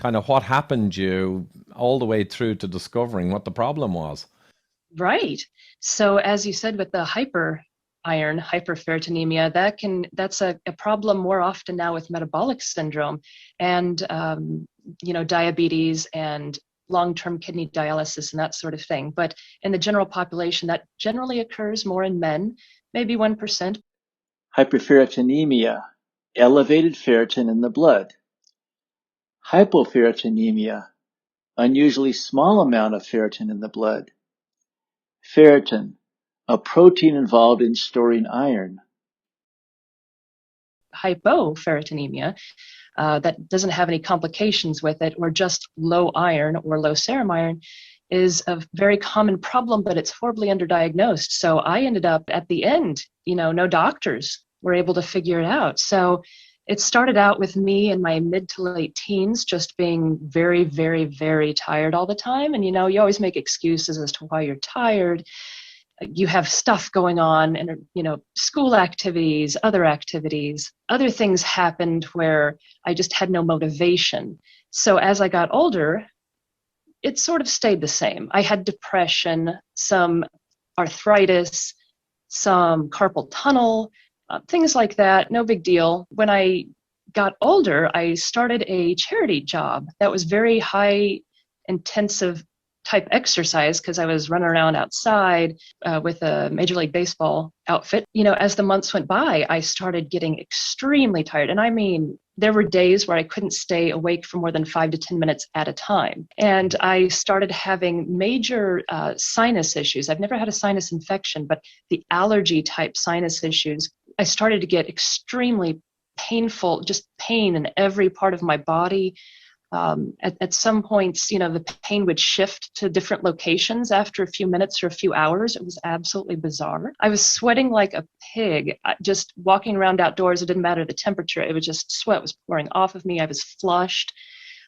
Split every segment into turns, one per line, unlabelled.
kind of what happened you all the way through to discovering what the problem was.
Right. So as you said, with the iron hyperferritinemia, that's a problem more often now with metabolic syndrome and diabetes and long-term kidney dialysis and that sort of thing. But in the general population, that generally occurs more in men, maybe 1%.
Hyperferritinemia, elevated ferritin in the blood. Hypoferritinemia, unusually small amount of ferritin in the blood. Ferritin, a protein involved in storing iron.
Hypoferritinemia, that doesn't have any complications with it, or just low iron or low serum iron, is a very common problem, but it's horribly underdiagnosed. So I ended up at the end, no doctors were able to figure it out. So it started out with me in my mid to late teens, just being very, very, very tired all the time. And, you always make excuses as to why you're tired. You have stuff going on and, school activities, other things happened where I just had no motivation. So as I got older, it sort of stayed the same. I had depression, some arthritis, some carpal tunnel, things like that. No big deal. When I got older, I started a charity job that was very high intensive type exercise because I was running around outside with a Major League Baseball outfit. As the months went by, I started getting extremely tired. And I mean, there were days where I couldn't stay awake for more than 5 to 10 minutes at a time. And I started having major sinus issues. I've never had a sinus infection, but the allergy type sinus issues, I started to get extremely painful, just pain in every part of my body. At some points, the pain would shift to different locations after a few minutes or a few hours. It was absolutely bizarre. I was sweating like a pig, just walking around outdoors. It didn't matter the temperature. It was just sweat was pouring off of me. I was flushed.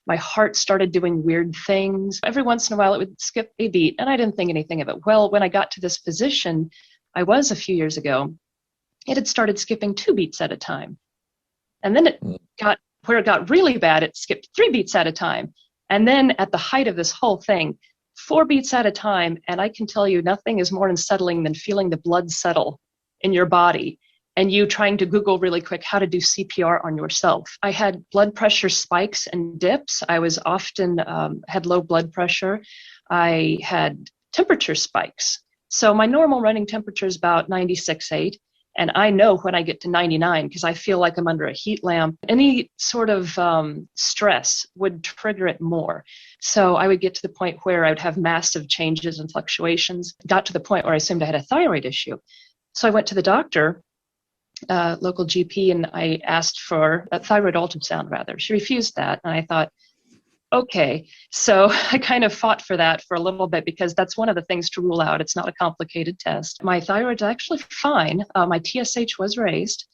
My heart started doing weird things. Every once in a while, it would skip a beat, and I didn't think anything of it. Well, when I got to this position, I was a few years ago, it had started skipping 2 beats at a time. And then it got where it got really bad, it skipped 3 beats at a time. And then at the height of this whole thing, 4 beats at a time. And I can tell you nothing is more unsettling than feeling the blood settle in your body and you trying to Google really quick how to do CPR on yourself. I had blood pressure spikes and dips. I was often had low blood pressure. I had temperature spikes. So my normal running temperature is about 96.8. And I know when I get to 99 because I feel like I'm under a heat lamp. Any sort of stress would trigger it more. So I would get to the point where I would have massive changes and fluctuations. Got to the point where I assumed I had a thyroid issue. So I went to the doctor, local GP, and I asked for a thyroid ultrasound rather. She refused that. And I thought, okay, so I kind of fought for that for a little bit because that's one of the things to rule out. It's not a complicated test. My thyroid's actually fine. My TSH was raised,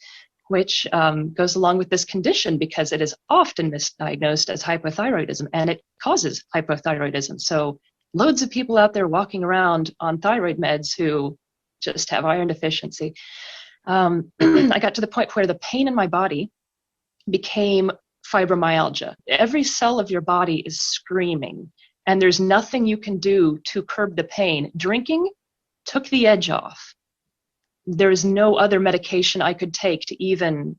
which goes along with this condition because it is often misdiagnosed as hypothyroidism, and it causes hypothyroidism. So loads of people out there walking around on thyroid meds who just have iron deficiency. I got to the point where the pain in my body became fibromyalgia. Every cell of your body is screaming, and there's nothing you can do to curb the pain. Drinking took the edge off. There is no other medication I could take to even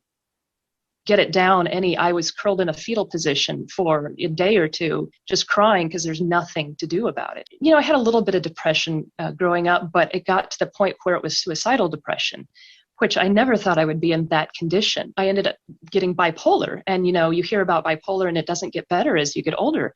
get it down any. I was curled in a fetal position for a day or two, just crying because there's nothing to do about it. I had a little bit of depression growing up, but it got to the point where it was suicidal depression, which I never thought I would be in that condition. I ended up getting bipolar. And, you hear about bipolar and it doesn't get better as you get older.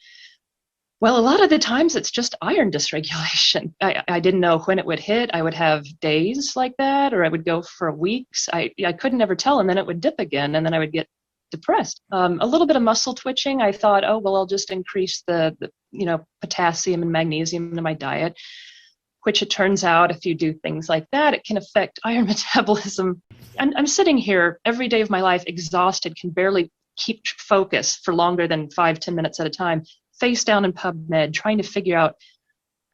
Well, a lot of the times it's just iron dysregulation. I didn't know when it would hit. I would have days like that, or I would go for weeks. I couldn't ever tell, and then it would dip again, and then I would get depressed. A little bit of muscle twitching. I thought, oh, well, I'll just increase the potassium and magnesium in my diet, which it turns out if you do things like that, it can affect iron metabolism. I'm sitting here every day of my life exhausted, can barely keep focus for longer than 5-10 minutes at a time, face down in PubMed, trying to figure out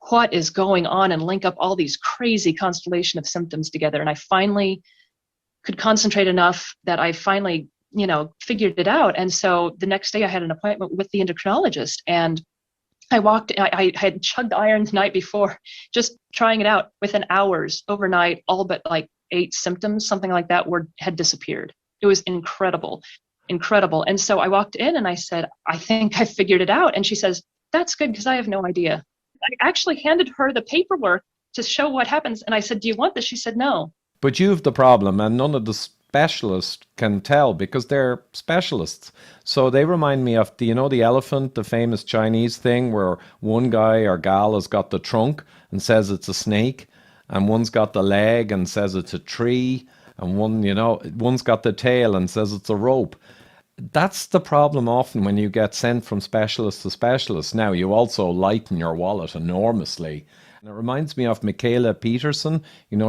what is going on and link up all these crazy constellation of symptoms together. And I finally could concentrate enough that I finally figured it out. And so the next day I had an appointment with the endocrinologist, and I had chugged iron the night before, just trying it out. Within hours, overnight, all but like 8 symptoms, something like that, had disappeared. It was incredible. And so I walked in and I said, I think I figured it out. And she says, that's good, because I have no idea. I actually handed her the paperwork to show what happens. And I said, do you want this? She said, no.
But you have the problem, and none of the specialists can tell because they're specialists. So they remind me of, the elephant, the famous Chinese thing where one guy or gal has got the trunk and says it's a snake, and one's got the leg and says it's a tree, and one's got the tail and says it's a rope. That's the problem often when you get sent from specialist to specialist. Now, you also lighten your wallet enormously. And it reminds me of Michaela Peterson,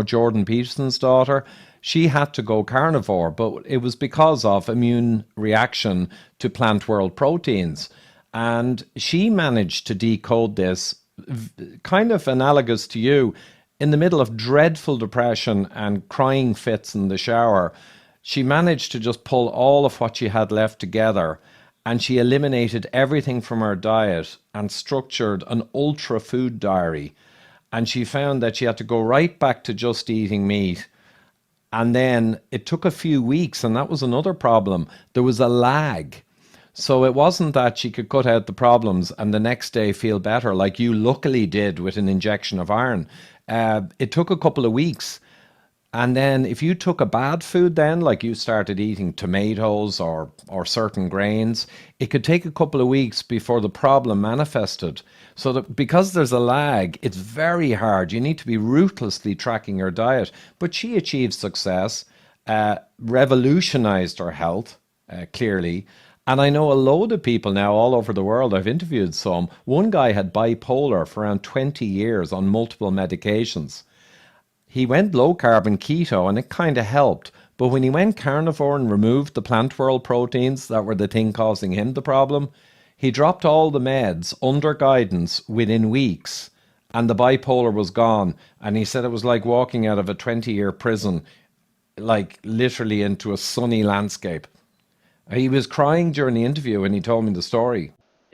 Jordan Peterson's daughter. She had to go carnivore, but it was because of immune reaction to plant world proteins. And she managed to decode this, kind of analogous to you, in the middle of dreadful depression and crying fits in the shower. She managed to just pull all of what she had left together, and she eliminated everything from her diet and structured an ultra food diary. And she found that she had to go right back to just eating meat. And then it took a few weeks, and that was another problem. There was a lag. So it wasn't that she could cut out the problems and the next day feel better, like you luckily did with an injection of iron. It took a couple of weeks. And then if you took a bad food then, like you started eating tomatoes or certain grains, it could take a couple of weeks before the problem manifested. So that because there's a lag, it's very hard. You need to be ruthlessly tracking your diet. But she achieved success, revolutionized her health, clearly. And I know a load of people now all over the world. I've interviewed some. One guy had bipolar for around 20 years on multiple medications. He went low carb and keto and it kind of helped. But when he went carnivore and removed the plant world proteins that were the thing causing him the problem, he dropped all the meds under guidance within weeks and the bipolar was gone. And he said it was like walking out of a 20-year prison, like literally into a sunny landscape. He was crying during the interview when he told me the story.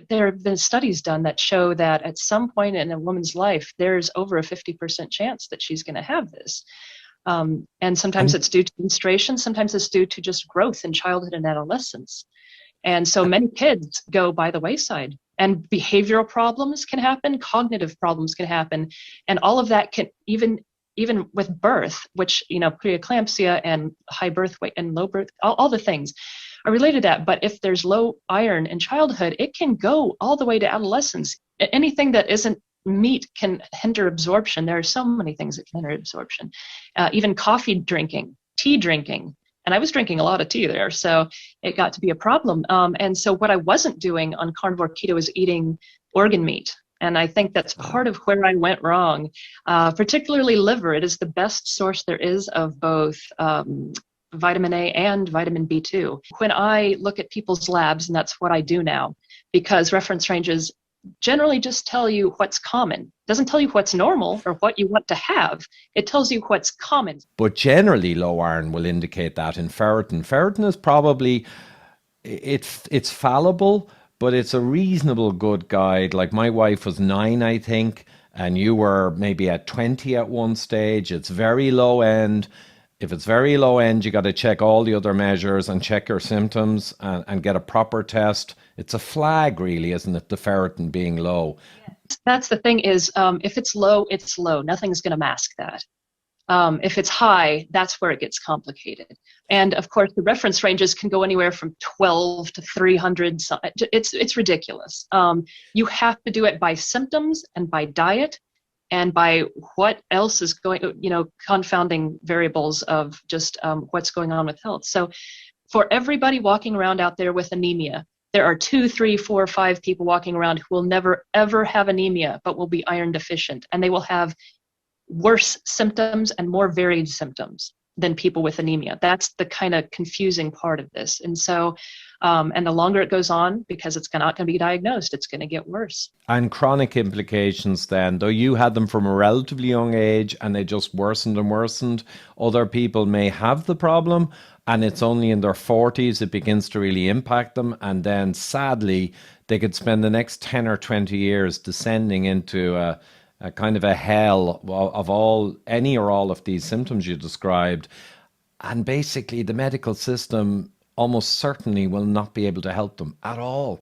There have been studies done that show that at some point in a woman's life, there's over a 50% chance that she's going to have this. And sometimes it's due to menstruation, sometimes it's due to just growth in childhood and adolescence. And so many kids go by the wayside, and behavioral problems can happen, cognitive problems can happen, and all of that can even with birth, which, preeclampsia and high birth weight and low birth, all the things are related to that. But if there's low iron in childhood, it can go all the way to adolescence. Anything that isn't meat can hinder absorption. There are so many things that can hinder absorption. Even coffee drinking, tea drinking. And I was drinking a lot of tea there, so it got to be a problem. And so what I wasn't doing on carnivore keto is eating organ meat. And I think that's part of where I went wrong, particularly liver. It is the best source there is of both vitamin A and vitamin B2. When I look at people's labs, and that's what I do now, because reference ranges generally just tell you what's common. It doesn't tell you what's normal or what you want to have. It tells you what's common.
But generally low iron will indicate that in ferritin. Ferritin is probably, it's fallible, but it's a reasonable good guide. Like my wife was 9, I think, and you were maybe at 20 at one stage. It's very low end. If it's very low end, you got to check all the other measures and check your symptoms and get a proper test. It's a flag, really, isn't it? The ferritin being low.
That's the thing is, if it's low, it's low. Nothing's going to mask that. If it's high, that's where it gets complicated. And of course, the reference ranges can go anywhere from 12 to 300. It's ridiculous. You have to do it by symptoms and by diet, and by what else is going, confounding variables of just what's going on with health. So for everybody walking around out there with anemia, there are 2, 3, 4, 5 people walking around who will never, ever have anemia, but will be iron deficient. And they will have worse symptoms and more varied symptoms than people with anemia. That's the kind of confusing part of this. And so And the longer it goes on, because it's not going to be diagnosed, it's going to get worse.
And chronic implications then, though you had them from a relatively young age and they just worsened and worsened, other people may have the problem and it's only in their 40s it begins to really impact them. And then sadly, they could spend the next 10 or 20 years descending into a kind of a hell of any or all of these symptoms you described. And basically, the medical system almost certainly will not be able to help them at all.